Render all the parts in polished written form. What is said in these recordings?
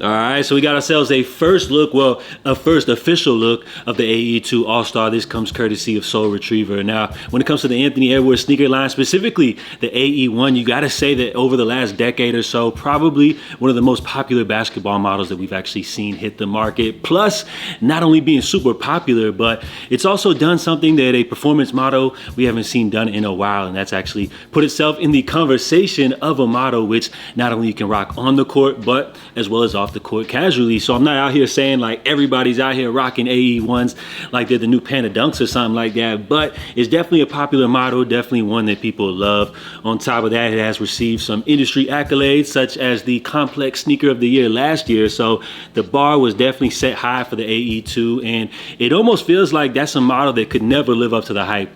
All right, so we got ourselves a first look, well, a first official look of the AE2 All-Star. This comes courtesy of Soul Retriever. Now, when it comes to the Anthony Edwards sneaker line, specifically the AE1, you got to say that over the last decade or so, probably one of the most popular basketball models that we've actually seen hit the market. Plus, not only being super popular, but it's also done something that a performance model we haven't seen done in a while, and that's actually put itself in the conversation of a model which not only you can rock on the court, but as well as off the court casually. So I'm not out here saying like everybody's out here rocking AE1s like they're the new Panda Dunks or something like that, but it's definitely a popular model, definitely one that people love. On top of that, it has received some industry accolades such as the Complex Sneaker of the Year last year, so the bar was definitely set high for the AE2, and it almost feels like that's a model that could never live up to the hype,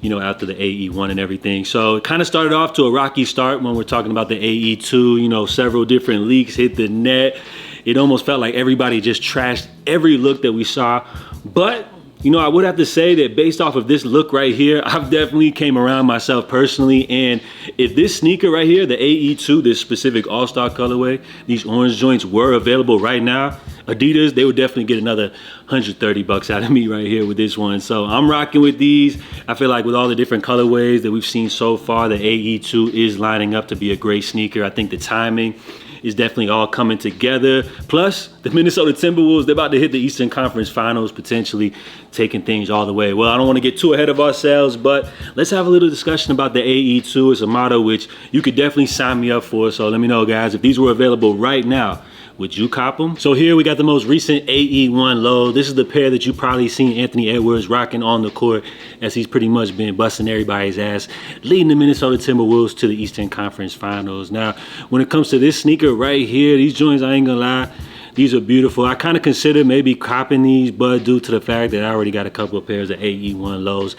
you know, after the AE1 and everything. So it kind of started off to a rocky start when we're talking about the AE2. You know, several different leaks hit the net. It almost felt like everybody just trashed every look that we saw. But, you know, I would have to say that based off of this look right here, I've definitely came around myself personally. And if this sneaker right here, the AE2, this specific All-Star colorway, these orange joints were available right now, Adidas, they would definitely get another 130 bucks out of me right here with this one. So I'm rocking with these. I feel like with all the different colorways that we've seen so far, the AE2 is lining up to be a great sneaker. I think the timing is definitely all coming together. Plus, the Minnesota Timberwolves, they're about to hit the Eastern Conference Finals, potentially taking things all the way. Well, I don't want to get too ahead of ourselves, but let's have a little discussion about the AE2. It's a model which you could definitely sign me up for. So let me know, guys, if these were available right now, would you cop them? So here we got the most recent AE1 low. This is the pair that you probably seen Anthony Edwards rocking on the court, as he's pretty much been busting everybody's ass, leading the Minnesota Timberwolves to the Eastern Conference Finals. Now, when it comes to this sneaker right here, these joints, I ain't gonna lie, these are beautiful. I kind of consider maybe copping these, but due to the fact that I already got a couple of pairs of AE1 lows,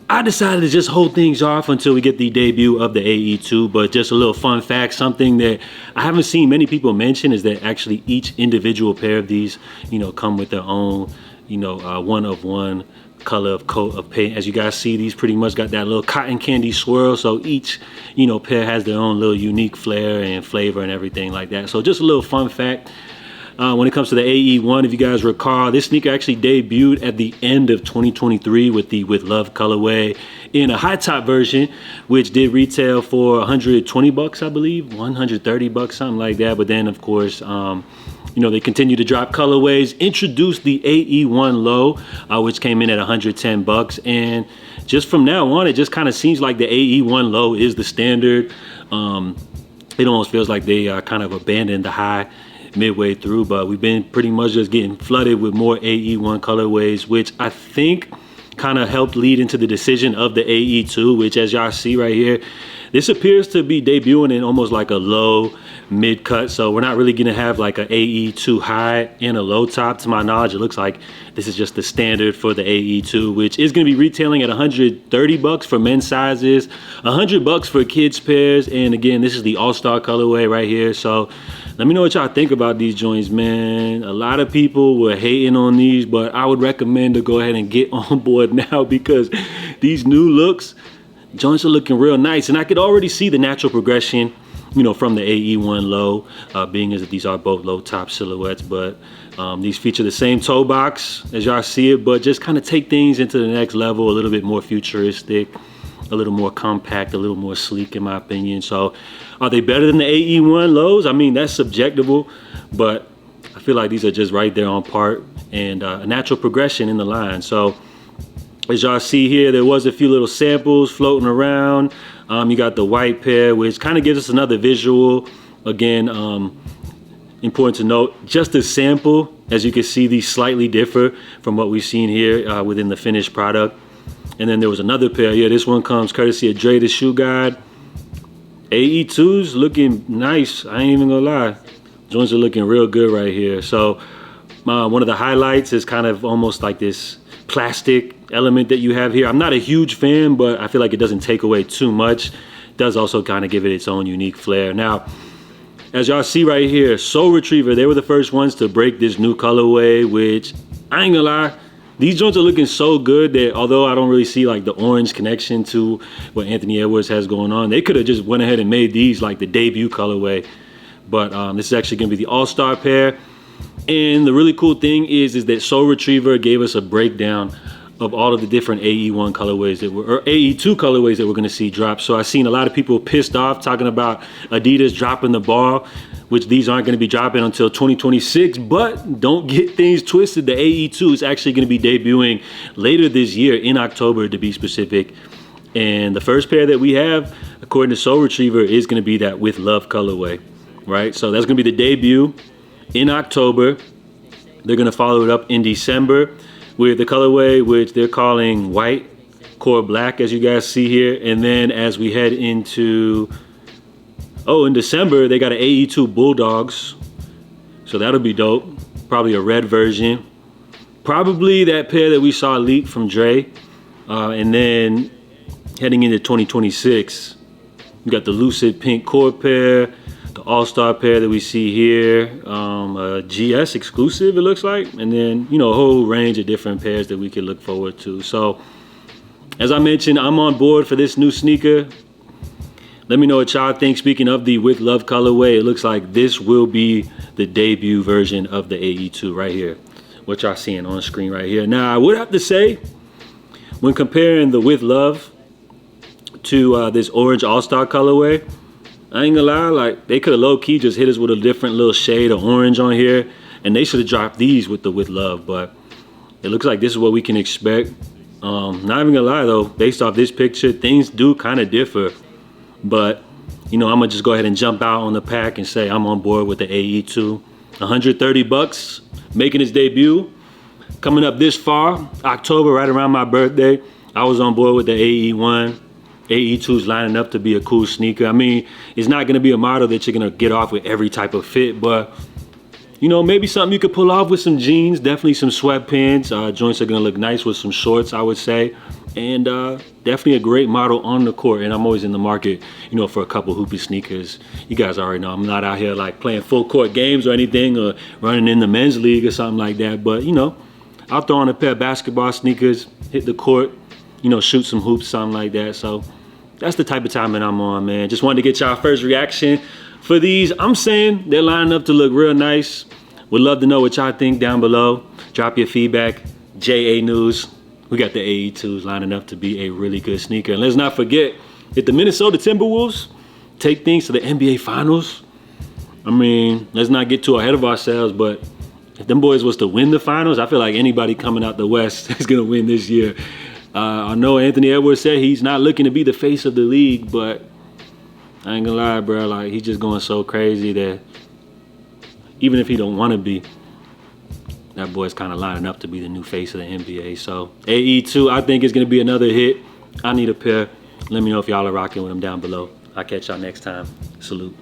I decided to just hold things off until we get the debut of the AE2. But just a little fun fact, something that I haven't seen many people mention is that actually each individual pair of these, you know, come with their own, you know, one of one color of coat of paint. As you guys see, these pretty much got that little cotton candy swirl. So each, you know, pair has their own little unique flair and flavor and everything like that. So just a little fun fact. When it comes to the AE1, if you guys recall, this sneaker actually debuted at the end of 2023 with the With Love colorway in a high top version, which did retail for 120 bucks, I believe, 130 bucks, something like that. But then, of course, you know, they continue to drop colorways, introduced the AE1 low, which came in at 110 bucks. And just from now on, it just kind of seems like the AE1 low is the standard. It almost feels like they kind of abandoned the high midway through, but we've been pretty much just getting flooded with more AE1 colorways, which I think kind of helped lead into the decision of the AE2, which, as y'all see right here, this appears to be debuting in almost like a low mid cut. So we're not really gonna have like an AE2 high and a low top. To my knowledge, it looks like this is just the standard for the AE2, which is gonna be retailing at 130 bucks for men's sizes, 100 bucks for kids pairs. And again, this is the All-Star colorway right here. So let me know what y'all think about these joints, man. A lot of people were hating on these, but I would recommend to go ahead and get on board now, because these new looks, joints are looking real nice. And I could already see the natural progression, you know, from the AE1 low, being as that these are both low top silhouettes, but these feature the same toe box as y'all see it, but just kind of take things into the next level, a little bit more futuristic, a little more compact, a little more sleek in my opinion. So are they better than the AE1 lows? I mean, that's subjectable, but I feel like these are just right there on par and a natural progression in the line. So as y'all see here, there was a few little samples floating around. You got the white pair, which kind of gives us another visual. Again, important to note, just a sample. As you can see, these slightly differ from what we've seen here within the finished product. And then there was another pair. Yeah, this one comes courtesy of Dre the Shoe Guide. AE2's looking nice. I ain't even gonna lie. Joints are looking real good right here. So one of the highlights is kind of almost like this plastic element that you have here. I'm not a huge fan, but I feel like it doesn't take away too much. It does also kind of give it its own unique flair. Now, as y'all see right here, Soul Retriever, they were the first ones to break this new colorway, which I ain't gonna lie, these joints are looking so good that although I don't really see like the orange connection to what Anthony Edwards has going on, they could have just went ahead and made these like the debut colorway. But this is actually going to be the all-star pair. And the really cool thing is that Soul Retriever gave us a breakdown of all of the different AE1 colorways or AE2 colorways that we're going to see drop. So I've seen a lot of people pissed off talking about Adidas dropping the ball, which these aren't going to be dropping until 2026. But don't get things twisted. The AE2 is actually going to be debuting later this year in October, to be specific. And the first pair that we have, according to Soul Retriever, is going to be that With Love colorway, right? So that's going to be the debut in October. They're going to follow it up in December with the colorway, which they're calling White Core Black, as you guys see here. And then as we head into, in December, they got an AE2 Bulldogs. So that'll be dope. Probably a red version. Probably that pair that we saw leak from Dre. And then heading into 2026, we got the Lucid Pink Core pair, the All-Star pair that we see here, a GS exclusive, it looks like, and then, a whole range of different pairs that we can look forward to. So, as I mentioned, I'm on board for this new sneaker. Let me know what y'all think. Speaking of the With Love colorway, it looks like this will be the debut version of the AE2 right here. What y'all seeing on screen right here. Now, I would have to say, when comparing the With Love to this orange all-star colorway, I ain't gonna lie, like, they could have low-key just hit us with a different little shade of orange on here, and they should have dropped these with the With Love. But it looks like this is what we can expect. Not even gonna lie though, based off this picture, things do kind of differ. But I'm gonna just go ahead and jump out on the pack and say I'm on board with the AE2. 130 bucks, making its debut, coming up this far, October, right around my birthday. I was on board with the AE1. AE2 is lining up to be a cool sneaker. I mean, it's not gonna be a model that you're gonna get off with every type of fit, but maybe something you could pull off with some jeans, definitely some sweatpants. Joints are gonna look nice with some shorts, I would say. And definitely a great model on the court. And I'm always in the market, for a couple hoopy sneakers. You guys already know I'm not out here like playing full court games or anything, or running in the men's league or something like that. But I'll throw on a pair of basketball sneakers, hit the court, shoot some hoops, something like that. So that's the type of time that I'm on, man. Just wanted to get y'all first reaction for these. I'm saying they're lining up to look real nice. Would love to know what y'all think down below. Drop your feedback. JA News. We got the AE2s lining up to be a really good sneaker. And let's not forget, if the Minnesota Timberwolves take things to the NBA Finals, I mean, let's not get too ahead of ourselves, but if them boys was to win the finals, I feel like anybody coming out the West is gonna win this year. I know Anthony Edwards said he's not looking to be the face of the league, but I ain't gonna lie, bro. Like, he's just going so crazy that even if he don't want to be, that boy's kind of lining up to be the new face of the NBA. So AE2, I think, is gonna be another hit. I need a pair. Let me know if y'all are rocking with them down below. I'll catch y'all next time. Salute.